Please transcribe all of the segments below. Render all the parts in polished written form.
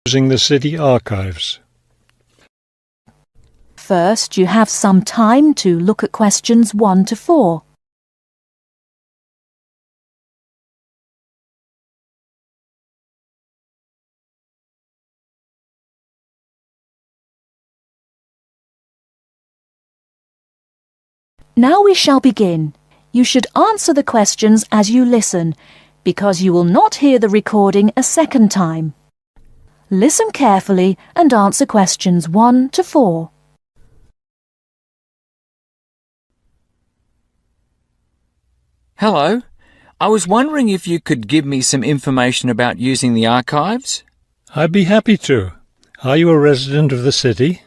using the city archives. First, you have some time to look at questions 1 to 4. Now we shall begin. You should answer the questions as you listen, because you will not hear the recording a second time. Listen carefully and answer questions 1 to 4. Hello. I was wondering if you could give me some information about using the archives? I'd be happy to. Are you a resident of the city?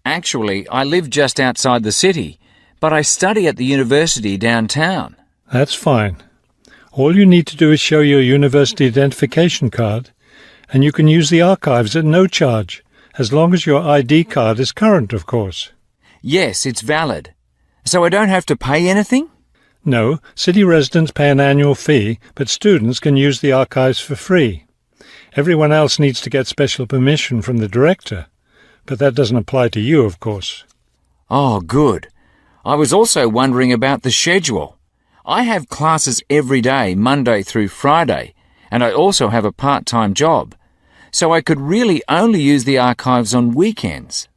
Actually, I live just outside the city, but I study at the university downtown. That's fine. All you need to do is show your university identification card, and you can use the archives at no charge, as long as your ID card is current, of course. Yes, it's valid. So I don't have to pay anything? No, city residents pay an annual fee, but students can use the archives for free. Everyone else needs to get special permission from the director, but that doesn't apply to you, of course. Oh, good. I was also wondering about the schedule. I have classes every day, Monday through Friday, and I also have a part-time job, so I could really only use the archives on weekends.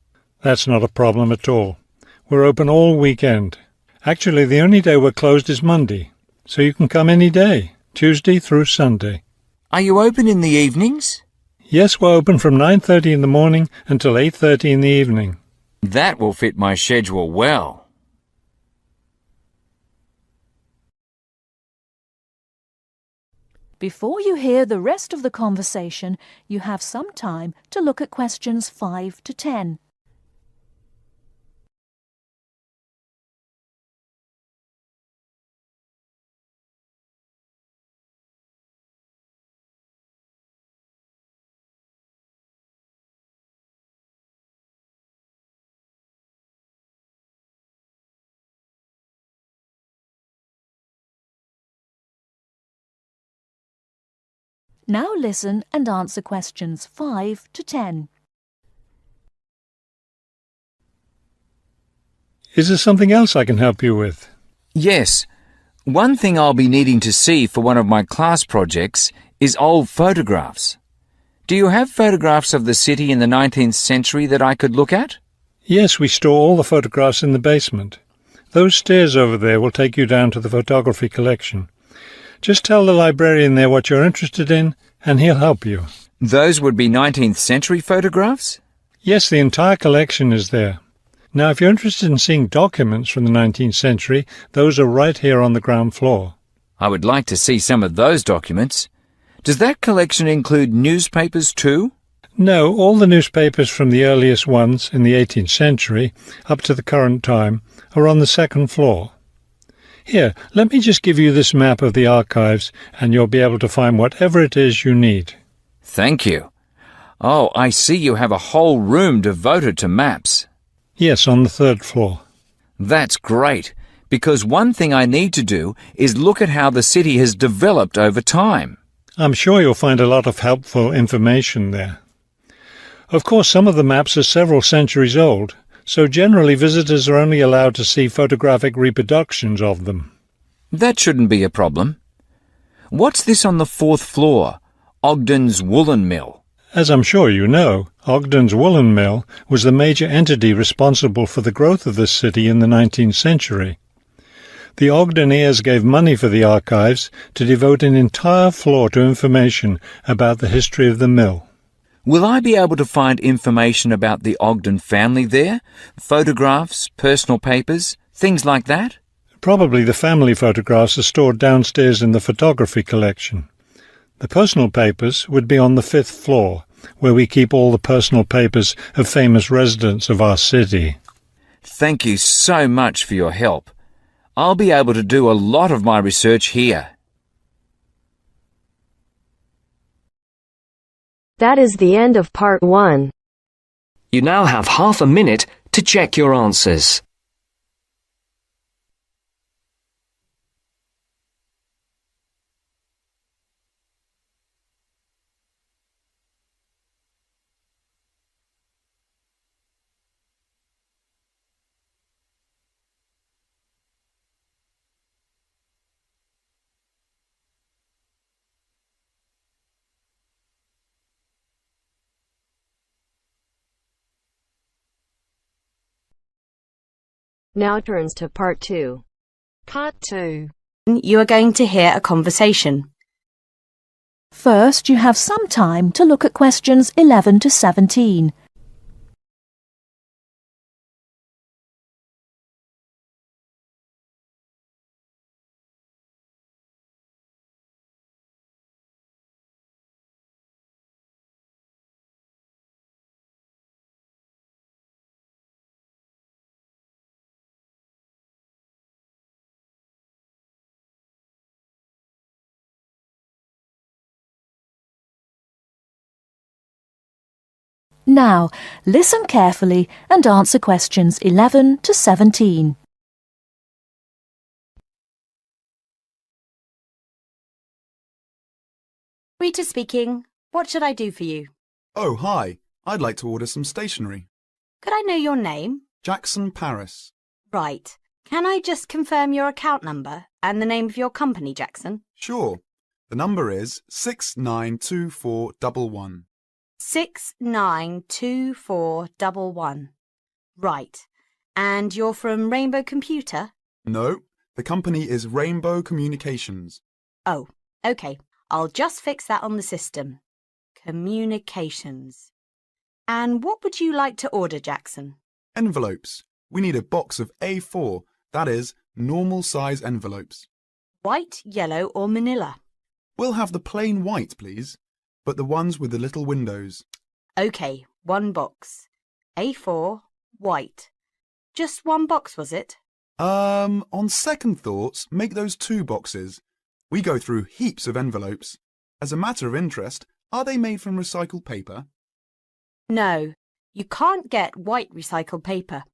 That's not a problem at all. We're open all weekend. Actually, the only day we're closed is Monday, so you can come any day, Tuesday through Sunday. Are you open in the evenings? Yes, we're open from 9:30 in the morning until 8:30 in the evening. That will fit my schedule well. Before you hear the rest of the conversation, you have some time to look at questions 5 to 10. Now listen and answer questions 5 to 10. Is there something else I can help you with? Yes. One thing I'll be needing to see for one of my class projects is old photographs. Do you have photographs of the city in the 19th century that I could look at? Yes, we store all the photographs in the basement. Those stairs over there will take you down to the photography collection. Just tell the librarian there what you're interested in, and he'll help you. Those would be 19th century photographs? Yes, the entire collection is there. Now, if you're interested in seeing documents from the 19th century, those are right here on the ground floor. I would like to see some of those documents. Does that collection include newspapers too? No, all the newspapers from the earliest ones in the 18th century up to the current time are on the second floor. Here, let me just give you this map of the archives, and you'll be able to find whatever it is you need. Thank you. Oh, I see you have a whole room devoted to maps. Yes, on the third floor. That's great, because one thing I need to do is look at how the city has developed over time. I'm sure you'll find a lot of helpful information there. Of course, some of the maps are several centuries old, so generally visitors are only allowed to see photographic reproductions of them. That shouldn't be a problem. What's this on the fourth floor? Ogden's Woolen Mill. As I'm sure you know, Ogden's Woolen Mill was the major entity responsible for the growth of this city in the 19th century. The Ogdeniers gave money for the archives to devote an entire floor to information about the history of the mill. Will I be able to find information about the Ogden family there? Photographs, personal papers, things like that? Probably the family photographs are stored downstairs in the photography collection. The personal papers would be on the 5th floor, where we keep all the personal papers of famous residents of our city. Thank you so much for your help. I'll be able to do a lot of my research here. That is the end of part 1. You now have half a minute to check your answers. Now turns to part 2. Part 2. You are going to hear a conversation. First, you have some time to look at questions 11 to 17. Now, listen carefully and answer questions 11 to 17. Rita speaking. What should I do for you? Oh, hi. I'd like to order some stationery. Could I know your name? Jackson Paris. Right. Can I just confirm your account number and the name of your company, Jackson? Sure. The number is 692411. 692411. Right. And you're from Rainbow Computer? No, the company is Rainbow Communications. Oh, OK. I'll just fix that on the system. Communications. And what would you like to order, Jackson? Envelopes. We need a box of A4, that is, normal size envelopes. White, yellow or manila? We'll have the plain white, please, but the ones with the little windows. OK, one box. A4, white. Just one box, was it? On second thoughts, make those 2 boxes. We go through heaps of envelopes. As a matter of interest, are they made from recycled paper? No, you can't get white recycled paper.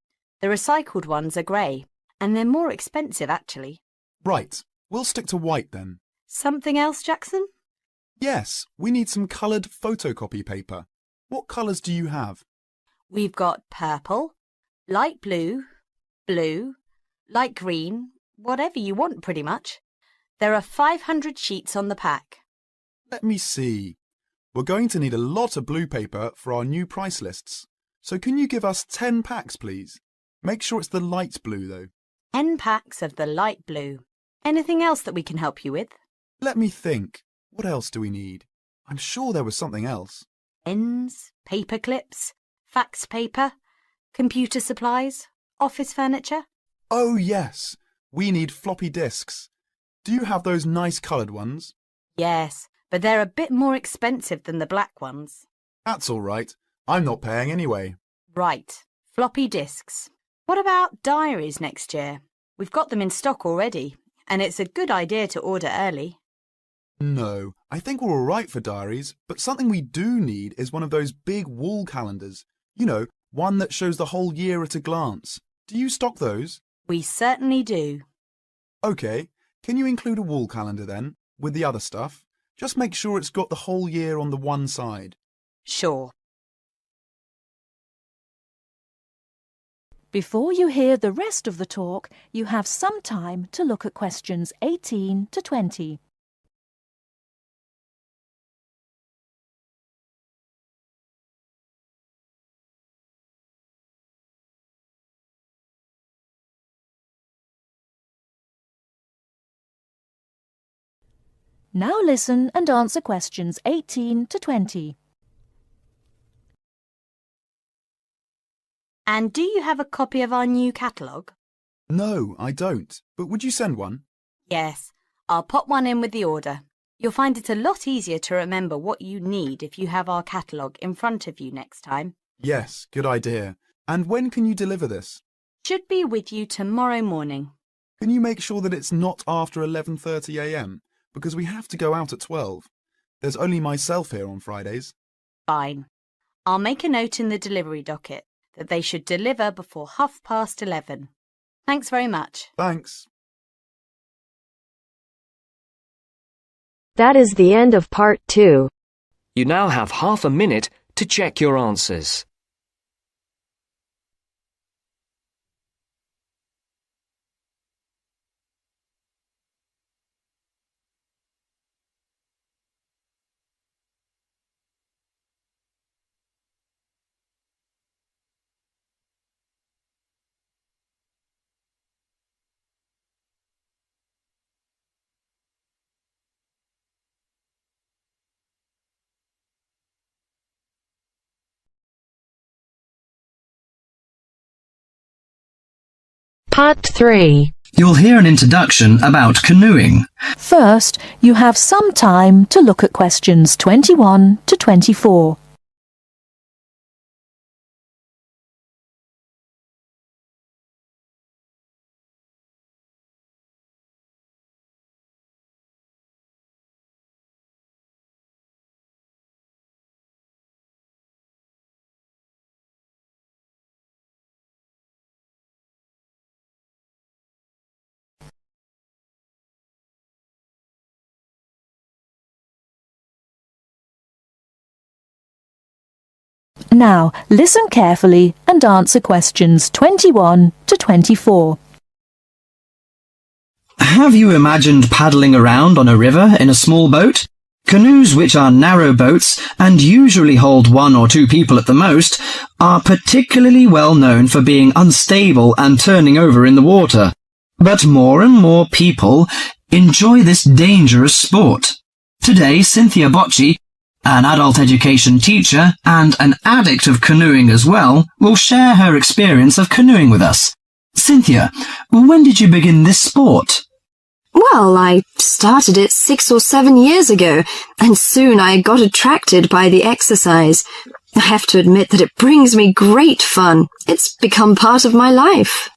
The recycled ones are grey, and they're more expensive, actually. Right, we'll stick to white then. Something else, Jackson? Yes, we need some coloured photocopy paper. What colours do you have? We've got purple, light blue, blue, light green, whatever you want pretty much. There are 500 sheets on the pack. Let me see. We're going to need a lot of blue paper for our new price lists. So can you give us 10 packs, please? Make sure it's the light blue, though. 10 packs of the light blue. Anything else that we can help you with? Let me think. What else do we need? I'm sure there was something else. Pens, paper clips, fax paper, computer supplies, office furniture. Oh, yes. We need floppy disks. Do you have those nice coloured ones? Yes, but they're a bit more expensive than the black ones. That's all right. I'm not paying anyway. Right, floppy disks. What about diaries next year? We've got them in stock already, and it's a good idea to order early. No, I think we're all right for diaries, but something we do need is one of those big wall calendars. You know, one that shows the whole year at a glance. Do you stock those? We certainly do. OK, can you include a wall calendar then, with the other stuff? Just make sure it's got the whole year on the one side. Sure. Before you hear the rest of the talk, you have some time to look at questions 18 to 20. Now listen and answer questions 18 to 20. And do you have a copy of our new catalogue? No, I don't. But would you send one? Yes, I'll pop one in with the order. You'll find it a lot easier to remember what you need if you have our catalogue in front of you next time. Yes, good idea. And when can you deliver this? Should be with you tomorrow morning. Can you make sure that it's not after 11:30 a.m? Because we have to go out at 12. There's only myself here on Fridays. Fine. I'll make a note in the delivery docket that they should deliver before 11:30. Thanks very much. Thanks. That is the end of part 2. You now have half a minute to check your answers. Part 3. You'll hear an introduction about canoeing. First, you have some time to look at questions 21 to 24. Now, listen carefully and answer questions 21 to 24. Have you imagined paddling around on a river in a small boat? Canoes, which are narrow boats and usually hold 1 or 2 people at the most, are particularly well known for being unstable and turning over in the water. But more and more people enjoy this dangerous sport. Today, Cynthia Bocci, an adult education teacher and an addict of canoeing as well, will share her experience of canoeing with us. Cynthia, when did you begin this sport? Well, I started it 6 or 7 years ago, and soon I got attracted by the exercise. I have to admit that it brings me great fun. It's become part of my life.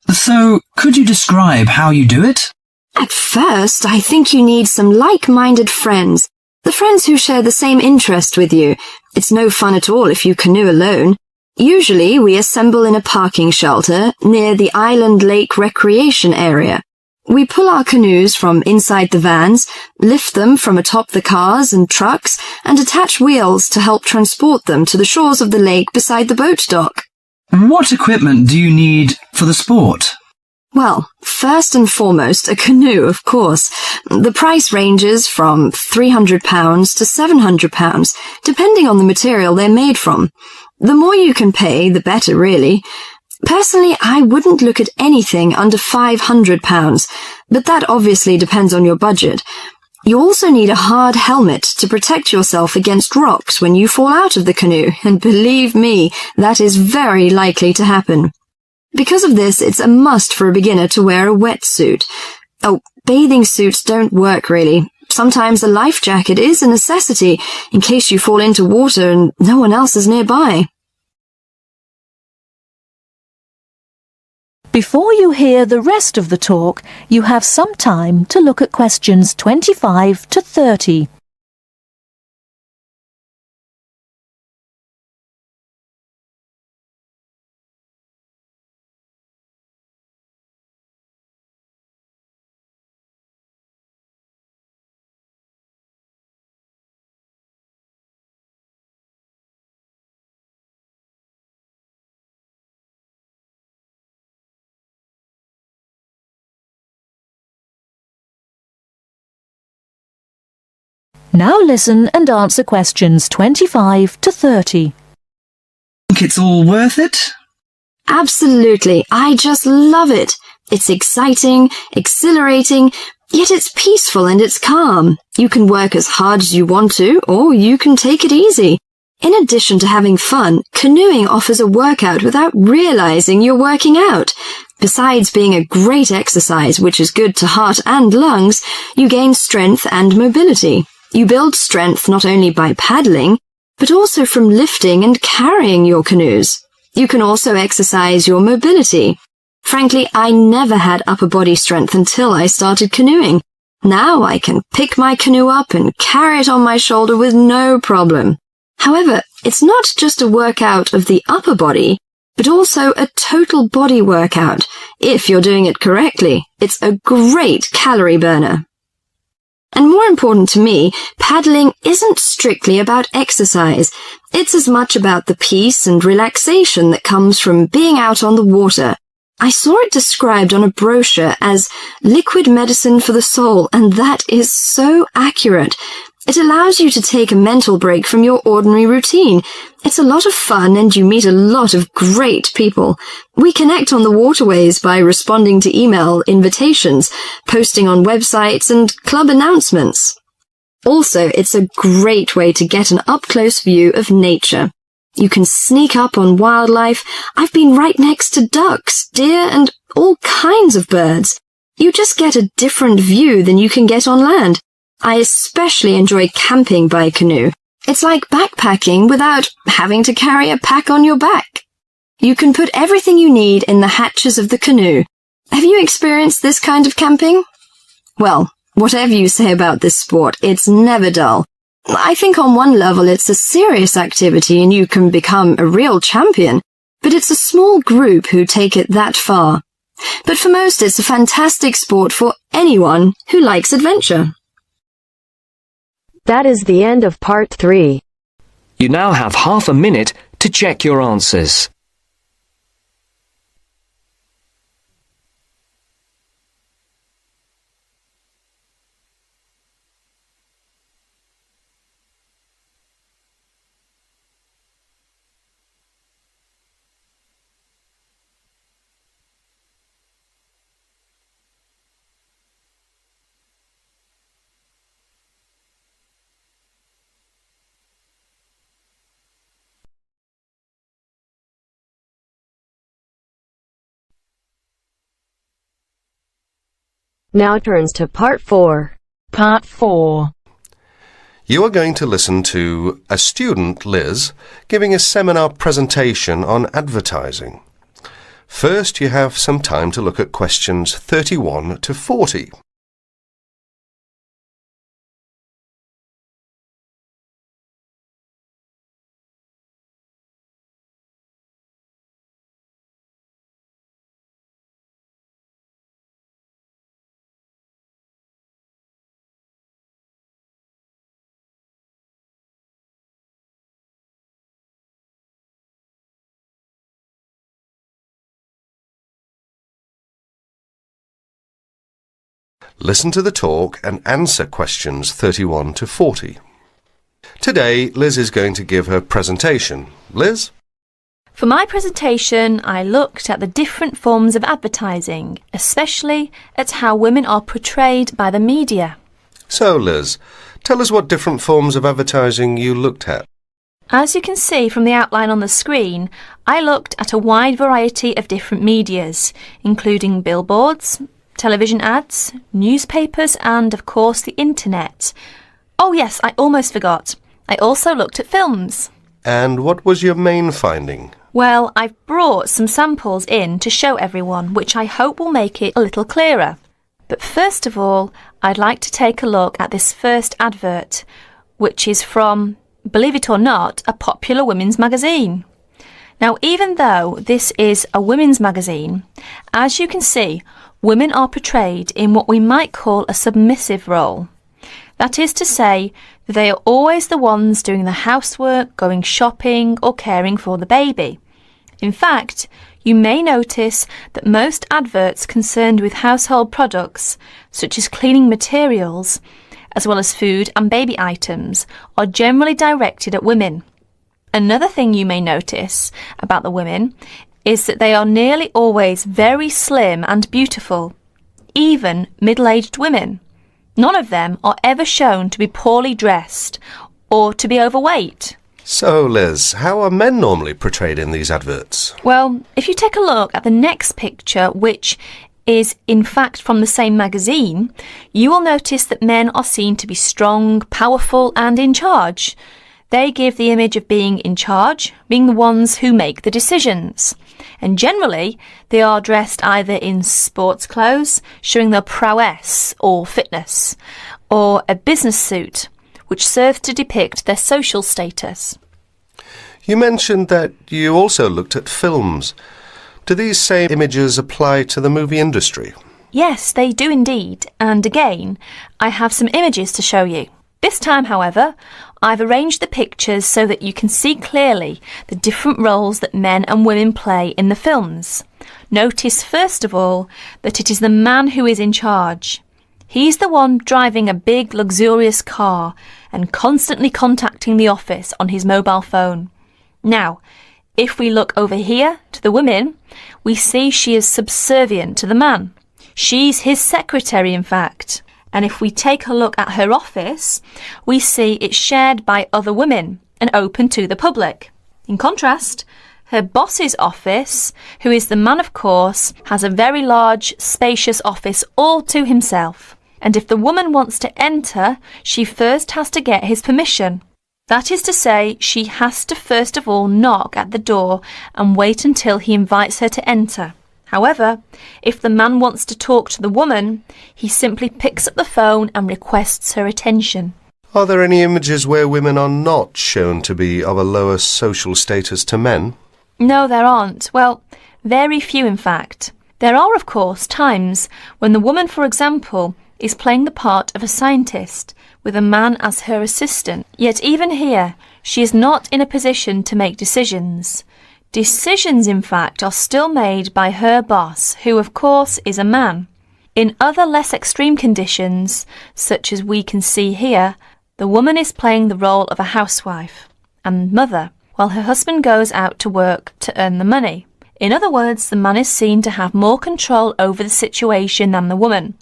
So, could you describe how you do it? At first, I think you need some like-minded friends. The friends who share the same interest with you. It's no fun at all if you canoe alone. Usually, we assemble in a parking shelter near the Island Lake Recreation Area. We pull our canoes from inside the vans, lift them from atop the cars and trucks, and attach wheels to help transport them to the shores of the lake beside the boat dock. What equipment do you need for the sport? Well, first and foremost, a canoe, of course. The price ranges from £300 to £700, depending on the material they're made from. The more you can pay, the better, really. Personally, I wouldn't look at anything under £500, but that obviously depends on your budget. You also need a hard helmet to protect yourself against rocks when you fall out of the canoe, and believe me, that is very likely to happen. Because of this, it's a must for a beginner to wear a wetsuit. Oh, bathing suits don't work really. Sometimes a life jacket is a necessity in case you fall into water and no one else is nearby. Before you hear the rest of the talk, you have some time to look at questions 25 to 30. Now listen and answer questions 25 to 30. Think it's all worth it? Absolutely. I just love it. It's exciting, exhilarating, yet it's peaceful and it's calm. You can work as hard as you want to, or you can take it easy. In addition to having fun, canoeing offers a workout without realizing you're working out. Besides being a great exercise, which is good to heart and lungs, you gain strength and mobility. You build strength not only by paddling, but also from lifting and carrying your canoes. You can also exercise your mobility. Frankly, I never had upper body strength until I started canoeing. Now I can pick my canoe up and carry it on my shoulder with no problem. However, it's not just a workout of the upper body, but also a total body workout. If you're doing it correctly, it's a great calorie burner. And more important to me, paddling isn't strictly about exercise. It's as much about the peace and relaxation that comes from being out on the water. I saw it described on a brochure as liquid medicine for the soul, and that is so accurate. It allows you to take a mental break from your ordinary routine. It's a lot of fun and you meet a lot of great people. We connect on the waterways by responding to email invitations, posting on websites and club announcements. Also, it's a great way to get an up-close view of nature. You can sneak up on wildlife. I've been right next to ducks, deer, and all kinds of birds. You just get a different view than you can get on land. I especially enjoy camping by canoe. It's like backpacking without having to carry a pack on your back. You can put everything you need in the hatches of the canoe. Have you experienced this kind of camping? Well, whatever you say about this sport, it's never dull. I think on one level it's a serious activity and you can become a real champion, but it's a small group who take it that far. But for most it's a fantastic sport for anyone who likes adventure. That is the end of part 3. You now have half a minute to check your answers. Now turns to part 4. Part 4. You are going to listen to a student, Liz, giving a seminar presentation on advertising. First, you have some time to look at questions 31 to 40. Listen to the talk and answer questions 31 to 40. Today, Liz is going to give her presentation. Liz? For my presentation, I looked at the different forms of advertising, especially at how women are portrayed by the media. So, Liz, tell us what different forms of advertising you looked at. As you can see from the outline on the screen, I looked at a wide variety of different medias, including billboards, television ads, newspapers and, of course, the internet. Oh yes, I almost forgot. I also looked at films. And what was your main finding? Well, I've brought some samples in to show everyone, which I hope will make it a little clearer. But first of all, I'd like to take a look at this first advert, which is from, believe it or not, a popular women's magazine. Now, even though this is a women's magazine, as you can see, women are portrayed in what we might call a submissive role. That is to say, that they are always the ones doing the housework, going shopping or caring for the baby. In fact, you may notice that most adverts concerned with household products, such as cleaning materials, as well as food and baby items, are generally directed at women. Another thing you may notice about the women is that they are nearly always very slim and beautiful, even middle-aged women. None of them are ever shown to be poorly dressed or to be overweight. So, Liz, how are men normally portrayed in these adverts? Well, if you take a look at the next picture, which is in fact from the same magazine, you will notice that men are seen to be strong, powerful and in charge. They give the image of being in charge, being the ones who make the decisions. And generally, they are dressed either in sports clothes, showing their prowess or fitness, or a business suit, which serves to depict their social status. You mentioned that you also looked at films. Do these same images apply to the movie industry? Yes, they do indeed. And again, I have some images to show you. This time, however, I've arranged the pictures so that you can see clearly the different roles that men and women play in the films. Notice, first of all, that it is the man who is in charge. He's the one driving a big, luxurious car and constantly contacting the office on his mobile phone. Now, if we look over here to the women, we see she is subservient to the man. She's his secretary, in fact. And if we take a look at her office, we see it's shared by other women and open to the public. In contrast, her boss's office, who is the man of course, has a very large, spacious office all to himself. And if the woman wants to enter, she first has to get his permission. That is to say, she has to first of all knock at the door and wait until he invites her to enter. However, if the man wants to talk to the woman, he simply picks up the phone and requests her attention. Are there any images where women are not shown to be of a lower social status to men? No, there aren't. Well, very few in fact. There are, of course, times when the woman, for example, is playing the part of a scientist with a man as her assistant. Yet even here, she is not in a position to make decisions. Decisions, in fact, are still made by her boss, who, of course, is a man. In other less extreme conditions, such as we can see here, the woman is playing the role of a housewife and mother, while her husband goes out to work to earn the money. In other words, the man is seen to have more control over the situation than the woman,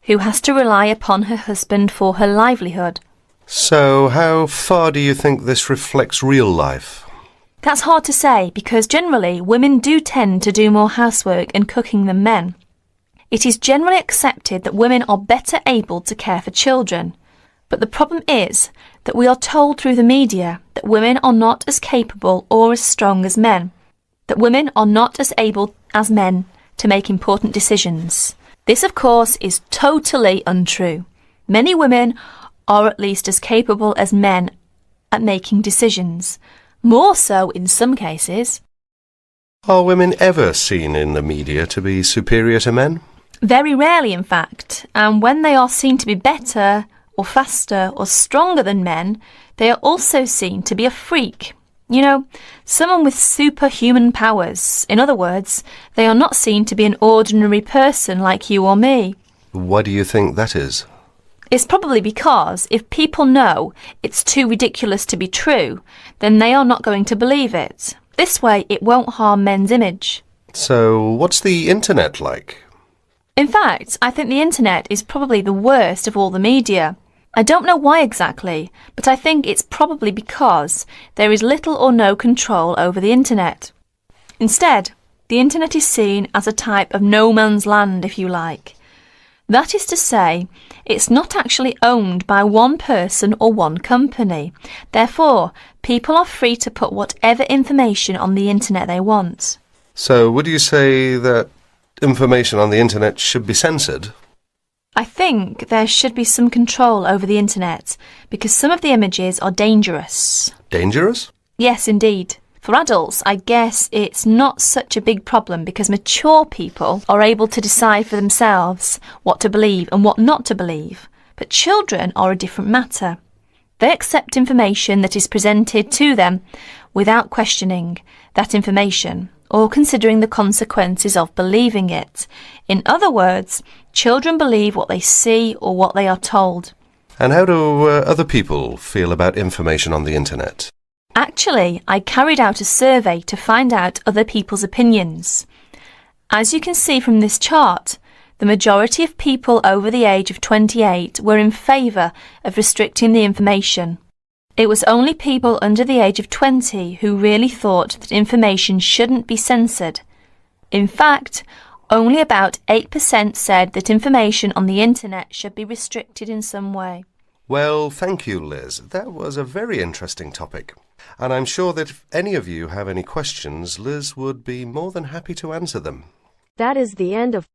who has to rely upon her husband for her livelihood. So, how far do you think this reflects real life? That's hard to say, because generally women do tend to do more housework and cooking than men. It is generally accepted that women are better able to care for children, but the problem is that we are told through the media that women are not as capable or as strong as men, that women are not as able as men to make important decisions. This, of course, is totally untrue. Many women are at least as capable as men at making decisions, more so in some cases. Are women ever seen in the media to be superior to men? Very rarely, in fact, and when they are seen to be better or faster or stronger than men, they are also seen to be a freak. You know, someone with superhuman powers. In other words, they are not seen to be an ordinary person like you or me. Why do you think that is? It's probably because if people know it's too ridiculous to be true, then they are not going to believe it. This way, it won't harm men's image. So, what's the internet like? In fact, I think the internet is probably the worst of all the media. I don't know why exactly, but I think it's probably because there is little or no control over the internet. Instead, the internet is seen as a type of no man's land, if you like. That is to say, it's not actually owned by one person or one company. Therefore, people are free to put whatever information on the internet they want. So, would you say that information on the internet should be censored? I think there should be some control over the internet, because some of the images are dangerous. Dangerous? Yes, indeed. For adults, I guess it's not such a big problem because mature people are able to decide for themselves what to believe and what not to believe. But children are a different matter. They accept information that is presented to them without questioning that information or considering the consequences of believing it. In other words, children believe what they see or what they are told. And how do other people feel about information on the internet? Actually, I carried out a survey to find out other people's opinions. As you can see from this chart, the majority of people over the age of 28 were in favour of restricting the information. It was only people under the age of 20 who really thought that information shouldn't be censored. In fact, only about 8% said that information on the internet should be restricted in some way. Well, thank you, Liz. That was a very interesting topic. And I'm sure that if any of you have any questions, Liz would be more than happy to answer them. That is the end of